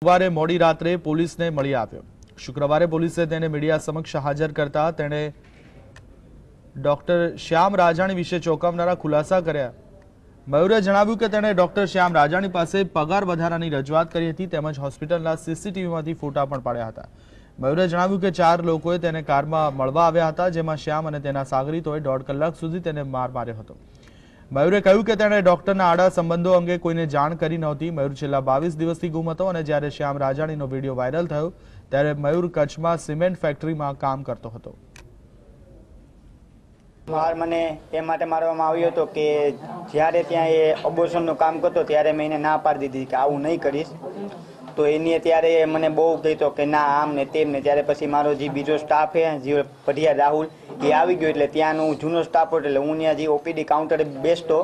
શુક્રવારે મોડી રાત્રે પોલીસને મળી આવ્યો। શુક્રવારે પોલીસે તેને મીડિયા સમક્ષ હાજર કરતા તેણે ડોક્ટર શ્યામ રાજાણી વિશે ચોંકાવનારા ખુલાસા કર્યા। મયુરે જણાવ્યું કે તેણે ડોક્ટર શ્યામ રાજાણી પાસે પગાર વધારાની રજૂઆત કરી હતી તેમજ હોસ્પિટલના સીસીટીવીમાંથી ફોટા પણ પાડ્યા હતા। મયુરે જણાવ્યું કે 4 લોકોએ તેને કારમાં મળવા આવ્યા હતા, જેમાં શ્યામ અને તેના સાગરીતોએ 1.5 કલાક સુધી તેને માર માર્યો હતો। મયુરે કહ્યું કે તેણે ડોક્ટરના આડા સંબંધો અંગે કોઈને જાણ કરી નહોતી। મયુર છેલ્લા 22 દિવસથી ગુમ હતો અને જ્યારે શ્યામ રાજાણીનો વિડીયો વાયરલ થયો ત્યારે મયુર કચ્છમાં સિમેન્ટ ફેક્ટરીમાં કામ કરતો હતો। માર મને એ માટે મારવામાં આવ્યો હતો કે જ્યારે ત્યાં એ અબોર્શનનું કામ કરતો ત્યારે મેં એને ના પાડી દીધી કે આવું નહીં કરીશ। તો એની ત્યારે મને બહુ કહેતો કે ના આમ ને તેમ ને। ત્યારે પછી મારો જે બીજો સ્ટાફ છે જે પઢિયા રાહુલ એ આવી ગયો, એટલે ત્યાંનો જૂનો સ્ટાફ હતો, એટલે હું ત્યાં જે ઓપીડી કાઉન્ટરે બેસતો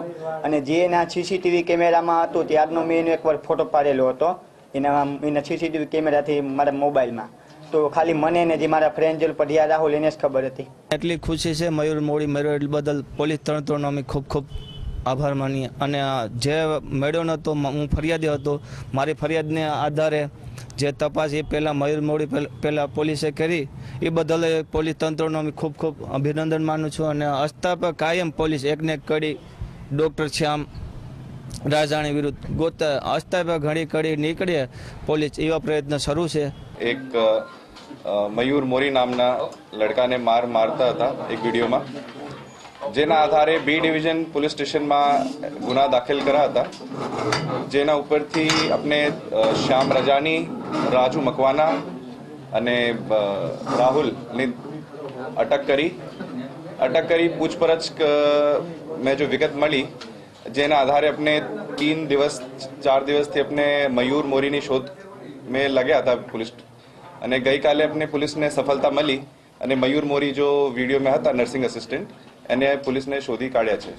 અને જે એના સીસીટીવી કેમેરામાં હતું ત્યારનો મેં એનો એકવાર ફોટો પાડેલો હતો એના સીસીટીવી કેમેરાથી મારા મોબાઈલમાં। તો ખાલી મને ને જે મારા ફ્રેન્ડ જે પઢિયા રાહુલ એને જ ખબર હતી। એટલી ખુશી છે મયુર મોડી મેળવ્યો બદલ પોલીસ તંત્રનો અમે ખૂબ ખૂબ આભાર માનીએ। અને જે મેળવ્યો નહોતો, હું ફરિયાદી હતો, મારી ફરિયાદને આધારે જે તપાસ એ પહેલાં મયુર મોડી પહેલાં પોલીસે કરી એ બદલ પોલીસ તંત્રનો અમે ખૂબ ખૂબ અભિનંદન માનું છું। અને હસ્તા પર કાયમ પોલીસ એકને એક કડી ડૉક્ટર શ્યામ રાજાણી વિરુદ્ધ ગોતા હસ્તા પર ઘણી કડી નીકળીએ પોલીસ એવા પ્રયત્ન શરૂ છે। એક મયુર મોરી નામના લડકાને મારતા હતા એક વિડીયોમાં, જેના આધારે બી ડિવિઝન પોલીસ સ્ટેશનમાં ગુના દાખલ કર્યા હતા, જેના ઉપરથી આપણે શ્યામ રજાની, રાજુ મકવાના અને રાહુલની અટક કરી પૂછપરછ મેં જો વિગત મળી, જેના આધારે આપણે 4 દિવસથી આપણે મયુર મોરીની શોધ में लगे था पुलिस। અને ગઈકાલે આપણે પોલીસને સફળતા મળી અને મયુર મોરી જો વિડીયો में હતા નર્સિંગ અસિસ્ટન્ટ એને પોલીસને શોધી કાઢ્યા છે।